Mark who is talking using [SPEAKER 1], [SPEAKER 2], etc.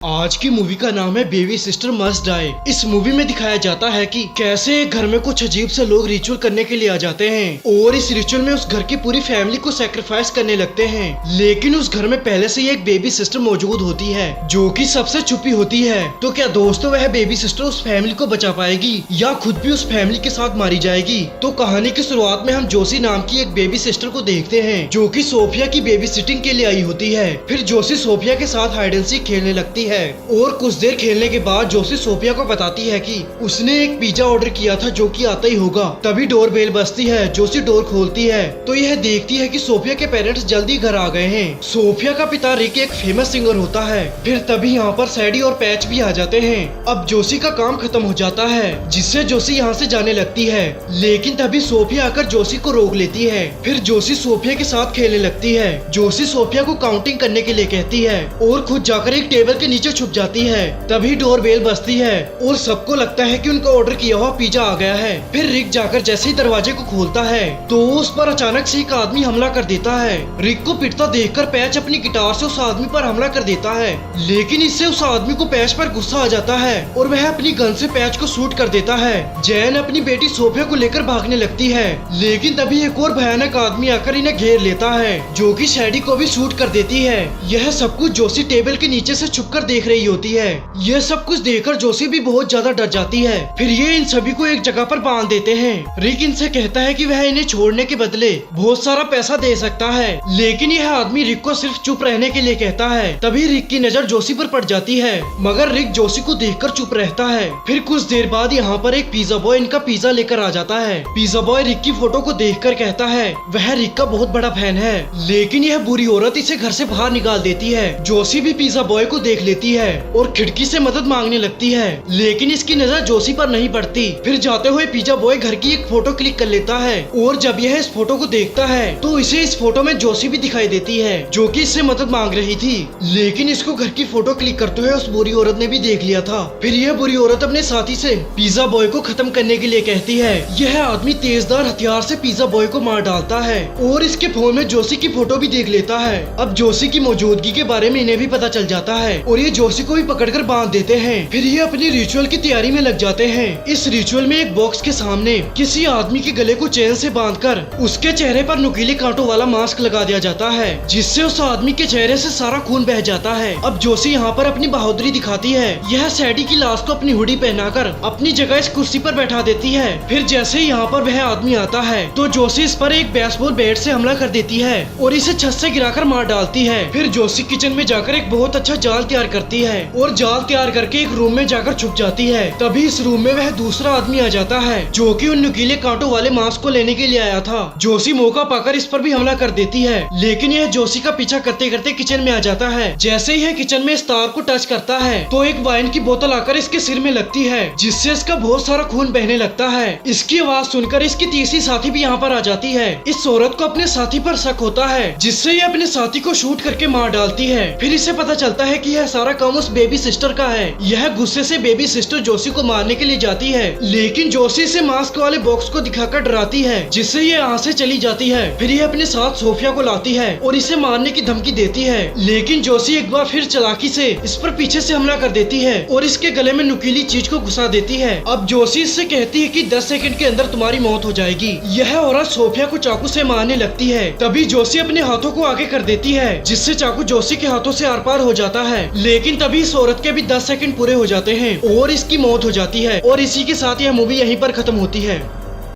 [SPEAKER 1] आज की मूवी का नाम है बेबी सिस्टर मस्ट डाई। इस मूवी में दिखाया जाता है कि कैसे एक घर में कुछ अजीब से लोग रिचुअल करने के लिए आ जाते हैं और इस रिचुअल में उस घर की पूरी फैमिली को सैक्रिफाइस करने लगते हैं। लेकिन उस घर में पहले से ही एक बेबी सिस्टर मौजूद होती है जो कि सबसे छुपी होती है। तो क्या दोस्तों वह बेबी सिस्टर उस फैमिली को बचा पाएगी या खुद भी उस फैमिली के साथ मारी जाएगी? तो कहानी की शुरुआत में हम जोशी नाम की एक बेबी सिस्टर को देखते हैं जो कि सोफिया की बेबी सिटिंग के लिए आई होती है। फिर जोशी सोफिया के साथ हाइड एंड सीक खेलने लगती है और कुछ देर खेलने के बाद जोशी सोफिया को बताती है कि उसने एक पिज्जा ऑर्डर किया था जो कि आता ही होगा। तभी डोर बेल बजती है। जोशी डोर खोलती है तो यह देखती है कि सोफिया के पेरेंट्स जल्दी घर आ गए हैं। सोफिया का पिता रिक एक फेमस सिंगर होता है। फिर तभी यहाँ पर सैडी और पैच भी आ जाते हैं। अब जोशी का काम खत्म हो जाता है जिससे जोशी यहाँ से जाने लगती है, लेकिन तभी सोफिया आकर जोशी को रोक लेती है। फिर जोशी सोफिया के साथ खेलने लगती है। जोशी सोफिया को काउंटिंग करने के लिए कहती है और खुद जाकर एक टेबल के नीचे छुप जाती है। तभी डोर बेल बजती है और सबको लगता है कि उनका ऑर्डर किया हुआ पिज्जा आ गया है। फिर रिक जाकर जैसे ही दरवाजे को खोलता है तो उस पर अचानक से एक आदमी हमला कर देता है। रिक को पिटता देखकर पैच अपनी गिटार से उस आदमी पर हमला कर देता है, लेकिन इससे उस आदमी को पैच पर गुस्सा आ जाता है और वह अपनी गन से पैच को शूट कर देता है। जैन अपनी बेटी सोफिया को लेकर भागने लगती है, लेकिन तभी एक और भयानक आदमी आकर इन्हें घेर लेता है जो कि सैडी को भी शूट कर देती है। यह सब कुछ जोशी टेबल के नीचे से छुपकर देख रही होती है। यह सब कुछ देखकर जोशी भी बहुत ज्यादा डर जाती है। फिर ये इन सभी को एक जगह पर बांध देते हैं। रिक इनसे कहता है कि वह इन्हें छोड़ने के बदले बहुत सारा पैसा दे सकता है, लेकिन यह आदमी रिक को सिर्फ चुप रहने के लिए कहता है। तभी रिक की नजर जोशी पर पड़ जाती है, मगर रिक जोशी को देखकर चुप रहता है। फिर कुछ देर बाद यहाँ पर एक पिज्जा बॉय इनका पिज्जा लेकर आ जाता है। पिज्जा बॉय रिक की फोटो को देखकर कहता है वह रिक का बहुत बड़ा फैन है, लेकिन यह बुरी औरत इसे घर से बाहर निकाल देती है। जोशी भी पिज्जा बॉय को देख लेती है और खिड़की से मदद मांगने लगती है, लेकिन इसकी नजर जोशी पर नहीं पड़ती। फिर जाते हुए पिज्जा बॉय घर की एक फोटो क्लिक कर लेता है और जब यह इस फोटो को देखता है तो इसे इस फोटो में जोशी भी दिखाई देती है जो कि इससे मदद मांग रही थी, लेकिन इसको घर की फोटो क्लिक करते हुए उस बुरी औरत ने भी देख लिया था। फिर यह बुरी औरत अपने साथी से पिज्जा बॉय को खत्म करने के लिए कहती है। यह आदमी तेजदार हथियार से पिज्जा बॉय को मार डालता है और इसके फोन में जोशी की फोटो भी देख लेता है। अब जोशी की मौजूदगी के बारे में इन्हें भी पता चल जाता है और ये जोशी को भी पकड़कर बांध देते हैं। फिर ये अपनी रिचुअल की तैयारी में लग जाते हैं। इस रिचुअल में एक बॉक्स के सामने किसी आदमी के गले को चेन से बांधकर उसके चेहरे पर नुकीले कांटों वाला मास्क लगा दिया जाता है, जिससे उस आदमी के चेहरे से सारा खून बह जाता है। अब जोशी यहाँ पर अपनी बहादुरी दिखाती है। यह सैडी की लाश को अपनी हुडी पहनाकर अपनी जगह इस कुर्सी पर बैठा देती है। फिर जैसे ही यहाँ पर वह आदमी आता है तो जोशी इस पर एक बेसबॉल बैट से हमला कर देती है और इसे छत से गिराकर मार डालती है। फिर जोशी किचन में जाकर एक बहुत अच्छा जाल तैयार करती है और जाल तैयार करके एक रूम में जाकर छुप जाती है। तभी इस रूम में वह दूसरा आदमी आ जाता है जो कि उन नुकीले कांटों वाले मास्क को लेने के लिए आया था। जोशी मौका पाकर इस पर भी हमला कर देती है, लेकिन यह जोशी का पीछा करते करते किचन में आ जाता है। जैसे ही यह किचन में इस तार को टच करता है तो एक वाइन की बोतल आकर इसके सिर में लगती है, जिससे इसका बहुत सारा खून बहने लगता है। इसकी आवाज सुनकर इसकी तीसरी साथी भी यहाँ पर आ जाती है। इस औरत को अपने साथी पर शक होता है, जिससे ये अपने साथी को शूट करके मार डालती है। फिर इसे पता चलता है कि यह सारा काम उस बेबी सिस्टर का है। यह गुस्से से बेबी सिस्टर जोशी को मारने के लिए जाती है, लेकिन जोशी से मास्क वाले बॉक्स को दिखाकर डराती है, जिससे ये यहाँ से चली जाती है। फिर ये अपने साथ सोफिया को लाती है और इसे मारने की धमकी देती है, लेकिन जोशी एक बार फिर चालाकी से इस पर पीछे से हमला कर देती है और इसके गले में नुकीली चीज को घुसा देती है। अब जोशी इससे कहती है कि 10 सेकंड के अंदर तुम्हारी मौत हो जाएगी। यह औरत सोफिया को चाकू से मारने लगती है। तभी जोशी अपने हाथों को आगे कर देती है, जिससे चाकू जोशी के हाथों से आर पार हो जाता है, लेकिन तभी इस औरत के भी 10 सेकंड पूरे हो जाते हैं और इसकी मौत हो जाती है। और इसी के साथ यह मूवी यहीं पर खत्म होती है।